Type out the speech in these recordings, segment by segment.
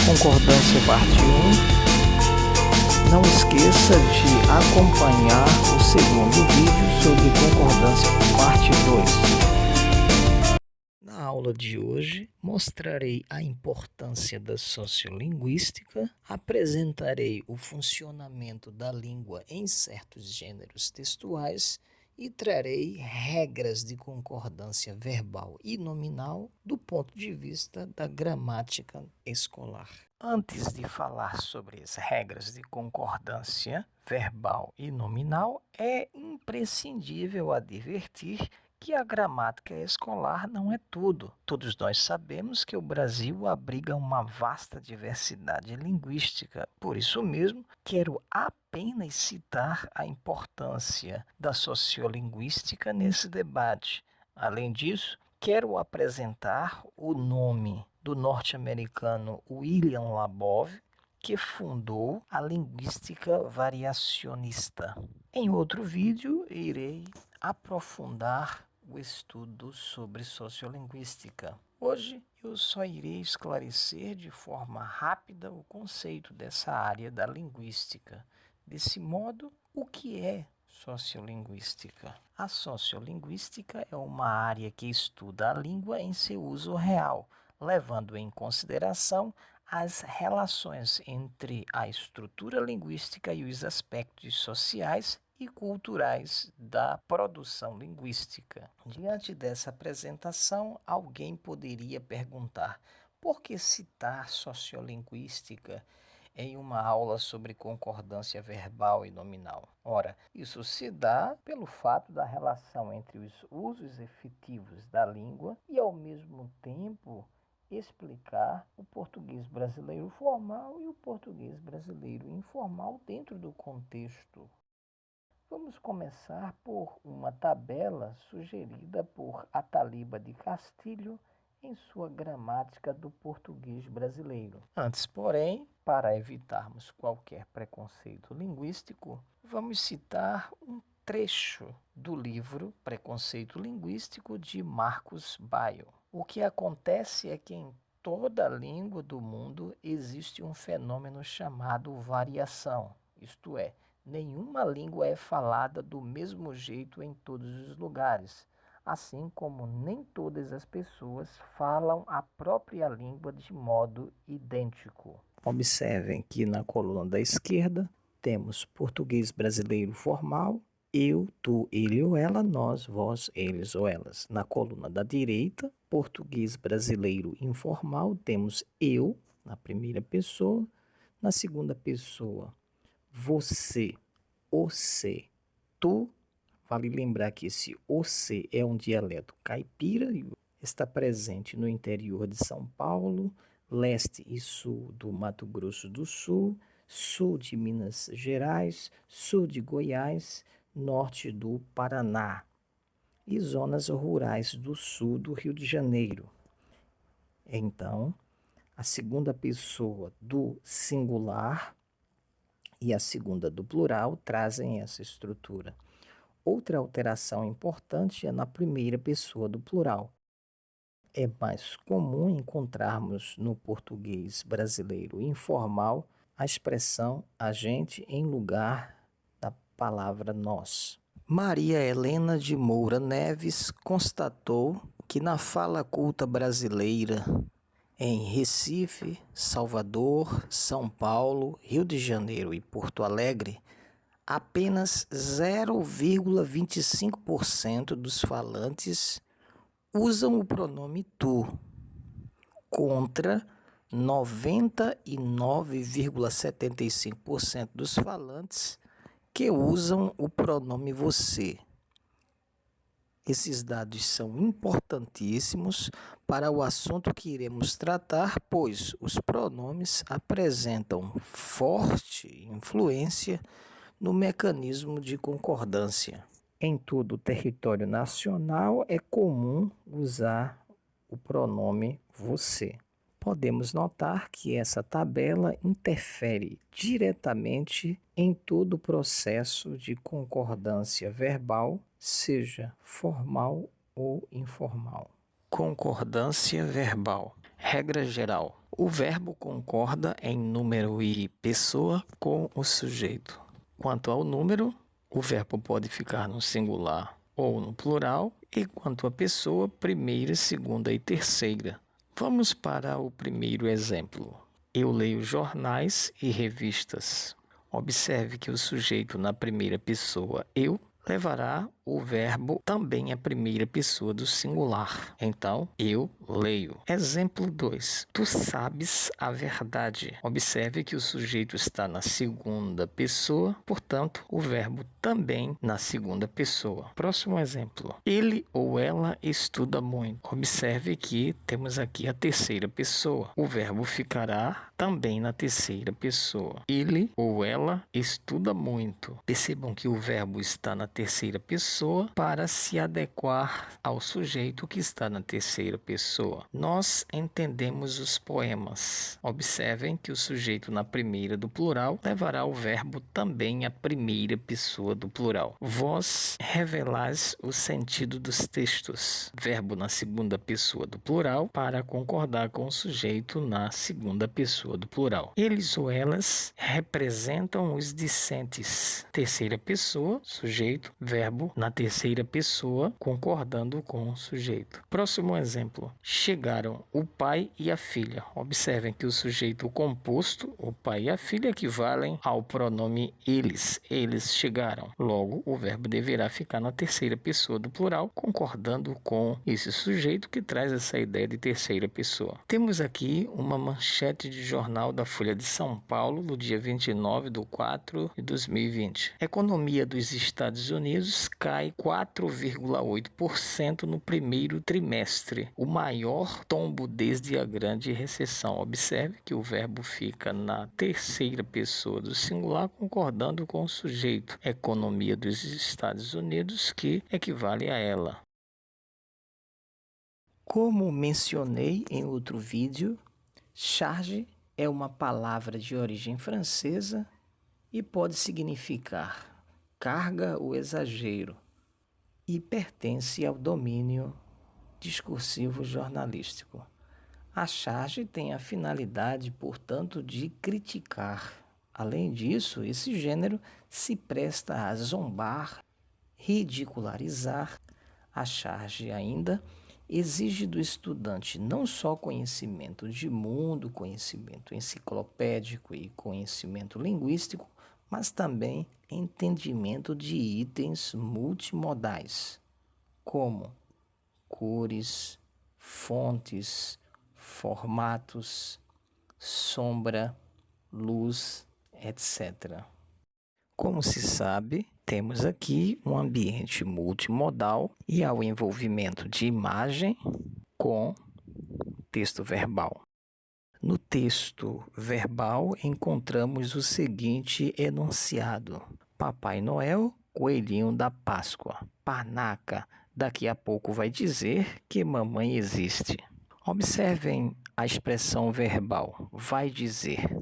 Concordância parte 1. Não esqueça de acompanhar o segundo vídeo sobre concordância parte 2. Na aula de hoje, mostrarei a importância da sociolinguística, apresentarei o funcionamento da língua em certos gêneros textuais e trarei regras de concordância verbal e nominal do ponto de vista da gramática escolar. Antes de falar sobre as regras de concordância verbal e nominal, é imprescindível advertir que a gramática escolar não é tudo. Todos nós sabemos que o Brasil abriga uma vasta diversidade linguística. Por isso mesmo, quero apenas citar a importância da sociolinguística nesse debate. Além disso, quero apresentar o nome do norte-americano William Labov, que fundou a linguística variacionista. Em outro vídeo, irei aprofundar o estudo sobre sociolinguística. Hoje, eu só irei esclarecer de forma rápida o conceito dessa área da linguística. Desse modo, o que é sociolinguística? A sociolinguística é uma área que estuda a língua em seu uso real, levando em consideração as relações entre a estrutura linguística e os aspectos sociais e culturais da produção linguística. Diante dessa apresentação, alguém poderia perguntar: por que citar sociolinguística em uma aula sobre concordância verbal e nominal? Ora, isso se dá pelo fato da relação entre os usos efetivos da língua e, ao mesmo tempo, explicar o português brasileiro formal e o português brasileiro informal dentro do contexto. Vamos começar por uma tabela sugerida por Ataliba de Castilho em sua Gramática do Português Brasileiro. Antes, porém, para evitarmos qualquer preconceito linguístico, vamos citar um trecho do livro Preconceito Linguístico de Marcos Baio. O que acontece é que em toda língua do mundo existe um fenômeno chamado variação, isto é, nenhuma língua é falada do mesmo jeito em todos os lugares, assim como nem todas as pessoas falam a própria língua de modo idêntico. Observem que na coluna da esquerda temos português brasileiro formal, eu, tu, ele ou ela, nós, vós, eles ou elas. Na coluna da direita, português brasileiro informal, temos eu na primeira pessoa, na segunda pessoa, você, você, tu. Vale lembrar que esse você é um dialeto caipira e está presente no interior de São Paulo, leste e sul do Mato Grosso do Sul, sul de Minas Gerais, sul de Goiás, norte do Paraná e zonas rurais do sul do Rio de Janeiro. Então, a segunda pessoa do singular e a segunda do plural trazem essa estrutura. Outra alteração importante é na primeira pessoa do plural. É mais comum encontrarmos no português brasileiro informal a expressão a gente em lugar da palavra nós. Maria Helena de Moura Neves constatou que na fala culta brasileira, em Recife, Salvador, São Paulo, Rio de Janeiro e Porto Alegre, apenas 0,25% dos falantes usam o pronome tu, contra 99,75% dos falantes que usam o pronome você. Esses dados são importantíssimos para o assunto que iremos tratar, pois os pronomes apresentam forte influência no mecanismo de concordância. Em todo o território nacional é comum usar o pronome você. Podemos notar que essa tabela interfere diretamente em todo o processo de concordância verbal, seja formal ou informal. Concordância verbal. Regra geral. O verbo concorda em número e pessoa com o sujeito. Quanto ao número, o verbo pode ficar no singular ou no plural, e quanto à pessoa, primeira, segunda e terceira. Vamos para o primeiro exemplo. Eu leio jornais e revistas. Observe que o sujeito na primeira pessoa, eu, levará o verbo também à primeira pessoa do singular. Então, eu leio. Exemplo 2. Tu sabes a verdade. Observe que o sujeito está na segunda pessoa, portanto, o verbo também na segunda pessoa. Próximo exemplo. Ele ou ela estuda muito. Observe que temos aqui a terceira pessoa. O verbo ficará também na terceira pessoa. Ele ou ela estuda muito. Percebam que o verbo está na terceira pessoa para se adequar ao sujeito que está na terceira pessoa. Nós entendemos os poemas. Observem que o sujeito na primeira do plural levará o verbo também à primeira pessoa do plural. Vós revelais o sentido dos textos. Verbo na segunda pessoa do plural para concordar com o sujeito na segunda pessoa do plural. Eles ou elas representam os discentes. Terceira pessoa, sujeito, verbo na terceira pessoa, concordando com o sujeito. Próximo exemplo. Chegaram o pai e a filha. Observem que o sujeito composto, o pai e a filha, equivalem ao pronome eles. Eles chegaram. Logo, o verbo deverá ficar na terceira pessoa do plural, concordando com esse sujeito que traz essa ideia de terceira pessoa. Temos aqui uma manchete de jornal da Folha de São Paulo, no dia 29/4/2020. Economia dos Estados Unidos cai 4,8% no primeiro trimestre, o maior tombo desde a Grande Recessão. Observe que o verbo fica na terceira pessoa do singular, concordando com o sujeito. Economia dos Estados Unidos, que equivale a ela. Como mencionei em outro vídeo, charge é uma palavra de origem francesa e pode significar carga ou exagero, e pertence ao domínio discursivo jornalístico. A charge tem a finalidade, portanto, de criticar. Além disso, esse gênero se presta a zombar, ridicularizar. A charge ainda exige do estudante não só conhecimento de mundo, conhecimento enciclopédico e conhecimento linguístico, mas também entendimento de itens multimodais, como cores, fontes, formatos, sombra, luz, etc. Como se sabe, temos aqui um ambiente multimodal e há o envolvimento de imagem com texto verbal. No texto verbal encontramos o seguinte enunciado: Papai Noel, coelhinho da Páscoa. Panaca, daqui a pouco vai dizer que mamãe existe. Observem a expressão verbal vai dizer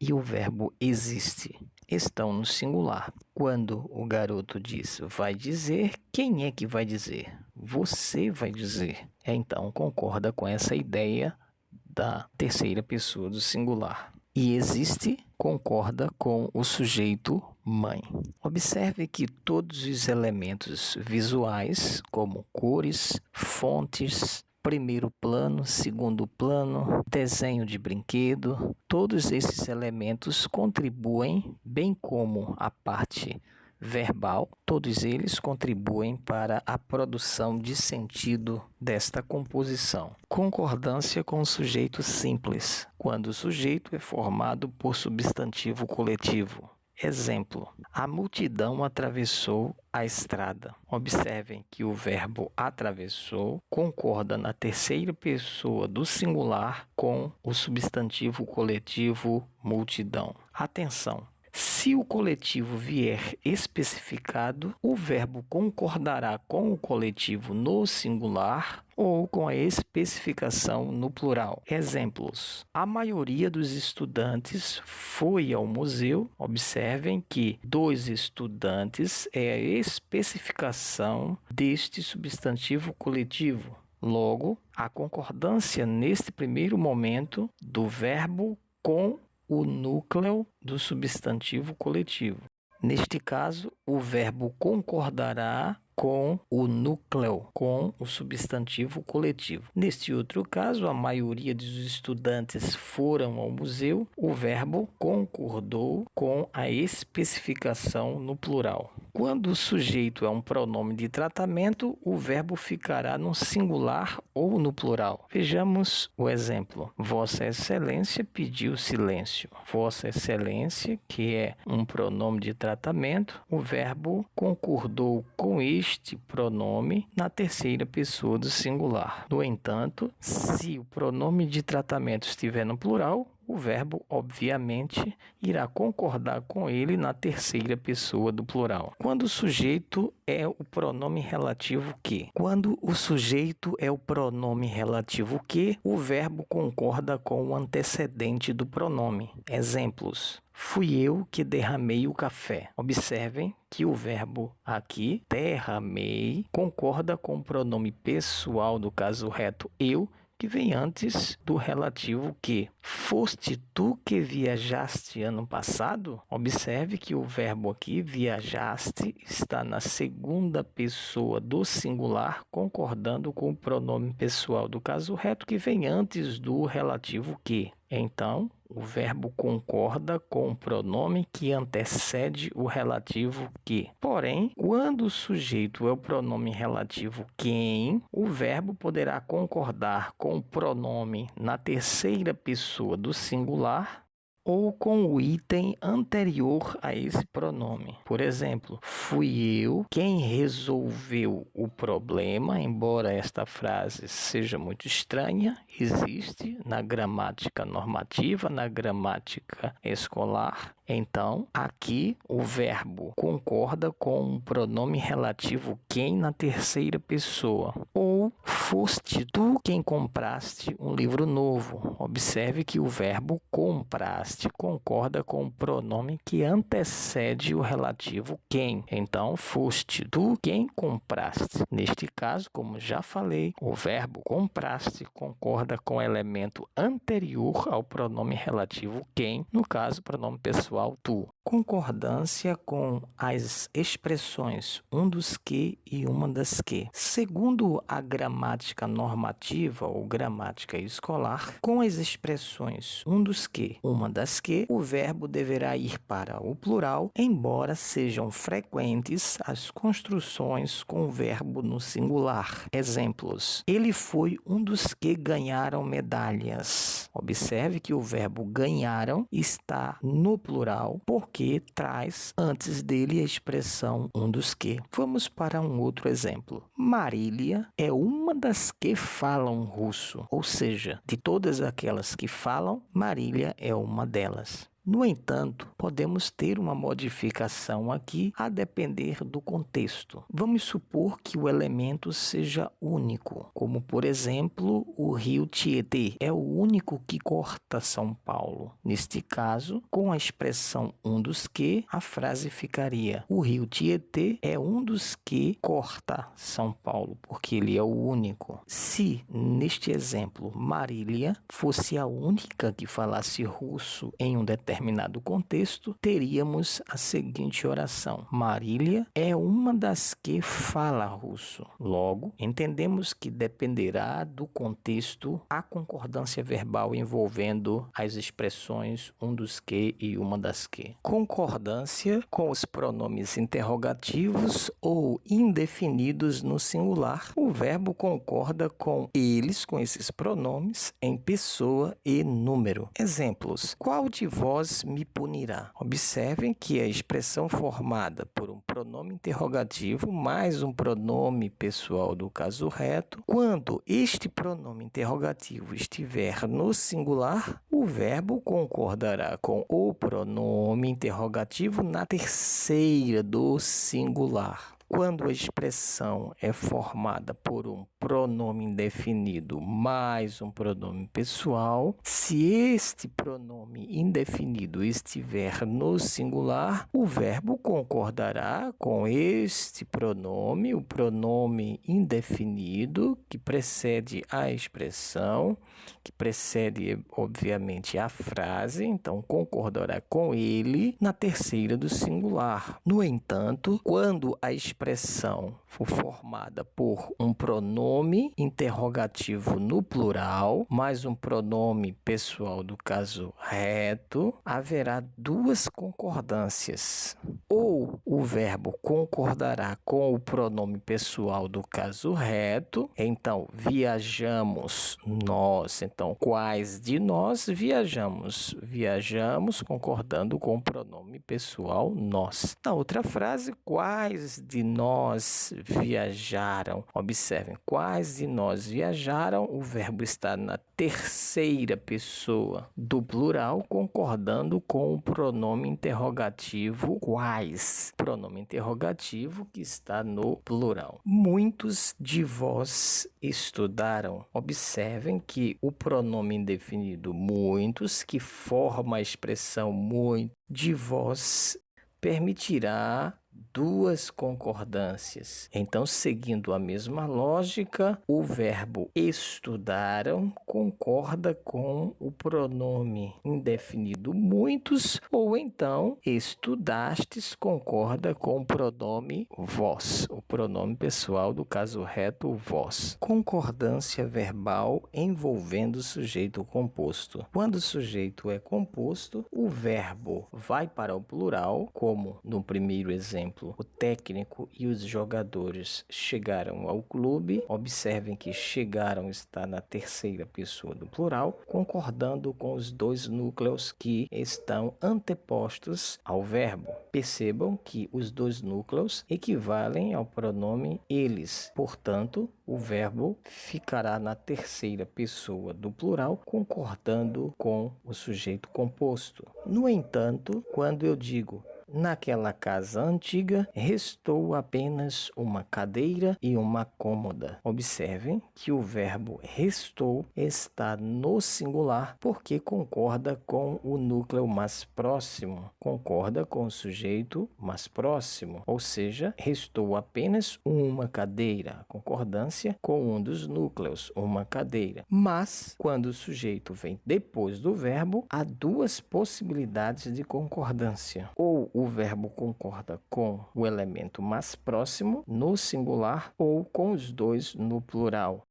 e o verbo existe. Estão no singular. Quando o garoto diz vai dizer, quem é que vai dizer? Você vai dizer. Então concorda com essa ideia da terceira pessoa do singular. E existe concorda com o sujeito mãe. Observe que todos os elementos visuais, como cores, fontes, primeiro plano, segundo plano, desenho de brinquedo, todos esses elementos contribuem, bem como a parte verbal, todos eles contribuem para a produção de sentido desta composição. Concordância com o sujeito simples, quando o sujeito é formado por substantivo coletivo. Exemplo: a multidão atravessou a estrada. Observem que o verbo atravessou concorda na terceira pessoa do singular com o substantivo coletivo multidão. Atenção! Se o coletivo vier especificado, o verbo concordará com o coletivo no singular ou com a especificação no plural. Exemplos: a maioria dos estudantes foi ao museu. Observem que dos estudantes é a especificação deste substantivo coletivo. Logo, a concordância neste primeiro momento do verbo com o núcleo do substantivo coletivo. Neste caso, o verbo concordará com o núcleo, com o substantivo coletivo. Neste outro caso, a maioria dos estudantes foram ao museu, o verbo concordou com a especificação no plural. Quando o sujeito é um pronome de tratamento, o verbo ficará no singular ou no plural. Vejamos o exemplo. Vossa Excelência pediu silêncio. Vossa Excelência, que é um pronome de tratamento, o verbo concordou com este pronome na terceira pessoa do singular. No entanto, se o pronome de tratamento estiver no plural, o verbo, obviamente, irá concordar com ele na terceira pessoa do plural. Quando o sujeito é o pronome relativo que? Quando o sujeito é o pronome relativo que, o verbo concorda com o antecedente do pronome. Exemplos. Fui eu que derramei o café. Observem que o verbo aqui, derramei, concorda com o pronome pessoal do caso reto eu, que vem antes do relativo que. Foste tu que viajaste ano passado? Observe que o verbo aqui, viajaste, está na segunda pessoa do singular, concordando com o pronome pessoal do caso reto, que vem antes do relativo que. Então, o verbo concorda com o pronome que antecede o relativo que. Porém, quando o sujeito é o pronome relativo quem, o verbo poderá concordar com o pronome na terceira pessoa do singular ou com o item anterior a esse pronome. Por exemplo, fui eu quem resolveu o problema, embora esta frase seja muito estranha, existe na gramática normativa, na gramática escolar. Então, aqui o verbo concorda com o pronome relativo quem na terceira pessoa. Ou foste tu quem compraste um livro novo. Observe que o verbo compraste concorda com o pronome que antecede o relativo quem. Então, foste tu quem compraste. Neste caso, como já falei, o verbo compraste concorda com o elemento anterior ao pronome relativo quem, no caso, pronome pessoal tu. Concordância com as expressões um dos que e uma das que. Segundo a gramática normativa ou gramática escolar, com as expressões um dos que, uma das que, o verbo deverá ir para o plural, embora sejam frequentes as construções com o verbo no singular. Exemplos. Ele foi um dos que ganharam medalhas. Observe que o verbo ganharam está no plural, porque traz antes dele a expressão um dos que. Vamos para um outro exemplo. Marília é uma das que falam russo, ou seja, de todas aquelas que falam, Marília é uma delas. No entanto, podemos ter uma modificação aqui a depender do contexto. Vamos supor que o elemento seja único, como por exemplo o rio Tietê é o único que corta São Paulo. Neste caso, com a expressão um dos que, a frase ficaria: o rio Tietê é um dos que corta São Paulo, porque ele é o único. Se, neste exemplo, Marília fosse a única que falasse russo em um determinado contexto, teríamos a seguinte oração: Marília é uma das que fala russo. Logo, entendemos que dependerá do contexto a concordância verbal envolvendo as expressões um dos que e uma das que. Concordância com os pronomes interrogativos ou indefinidos no singular. O verbo concorda com eles, com esses pronomes, em pessoa e número. Exemplos. Qual de vós me punirá? Observem que a expressão formada por um pronome interrogativo mais um pronome pessoal do caso reto, quando este pronome interrogativo estiver no singular, o verbo concordará com o pronome interrogativo na terceira do singular. Quando a expressão é formada por um pronome indefinido mais um pronome pessoal. Se este pronome indefinido estiver no singular, o verbo concordará com este pronome, o pronome indefinido que precede a expressão, que precede, obviamente, a frase, então concordará com ele na terceira do singular. No entanto, quando a expressão for formada por um pronome interrogativo no plural, mais um pronome pessoal do caso reto, haverá duas concordâncias. Ou o verbo concordará com o pronome pessoal do caso reto, então viajamos nós, então quais de nós viajamos? Viajamos concordando com o pronome pessoal nós. Na outra frase, quais de nós viajaram? Observem, quais de nós viajaram? O verbo está na terceira pessoa do plural, concordando com o pronome interrogativo quais. Pronome interrogativo que está no plural. Muitos de vós estudaram. Observem que o pronome indefinido muitos, que forma a expressão muito, de vós, permitirá duas concordâncias. Então, seguindo a mesma lógica, o verbo estudaram concorda com o pronome indefinido muitos, ou então estudastes concorda com o pronome vós, o pronome pessoal do caso reto vós. Concordância verbal envolvendo o sujeito composto. Quando o sujeito é composto, o verbo vai para o plural, como no primeiro exemplo, o técnico e os jogadores chegaram ao clube. Observem que chegaram está na terceira pessoa do plural, concordando com os dois núcleos que estão antepostos ao verbo. Percebam que os dois núcleos equivalem ao pronome eles. Portanto, o verbo ficará na terceira pessoa do plural, concordando com o sujeito composto. No entanto, quando eu digo naquela casa antiga, restou apenas uma cadeira e uma cômoda. Observem que o verbo restou está no singular porque concorda com o núcleo mais próximo, concorda com o sujeito mais próximo, ou seja, restou apenas uma cadeira, concordância com um dos núcleos, uma cadeira. Mas, quando o sujeito vem depois do verbo, há duas possibilidades de concordância. Ou o verbo concorda com o elemento mais próximo no singular ou com os dois no plural.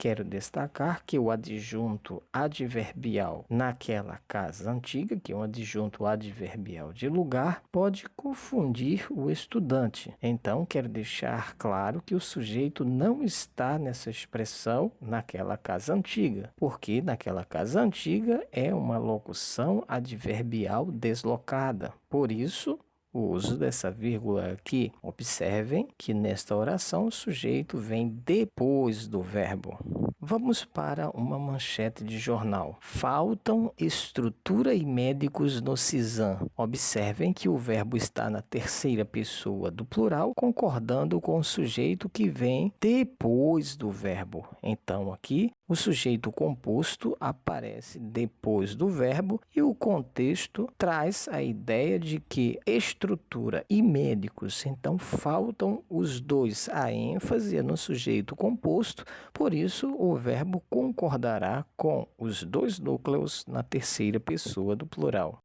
Quero destacar que o adjunto adverbial naquela casa antiga, que é um adjunto adverbial de lugar, pode confundir o estudante. Então, quero deixar claro que o sujeito não está nessa expressão naquela casa antiga, porque naquela casa antiga é uma locução adverbial deslocada. Por isso, o uso dessa vírgula aqui. Observem que nesta oração o sujeito vem depois do verbo. Vamos para uma manchete de jornal. Faltam estrutura e médicos no CISAM. Observem que o verbo está na terceira pessoa do plural, concordando com o sujeito que vem depois do verbo. Então, aqui, o sujeito composto aparece depois do verbo e o contexto traz a ideia de que estrutura e médicos, então faltam os dois. A ênfase é no sujeito composto, por isso o verbo concordará com os dois núcleos na terceira pessoa do plural.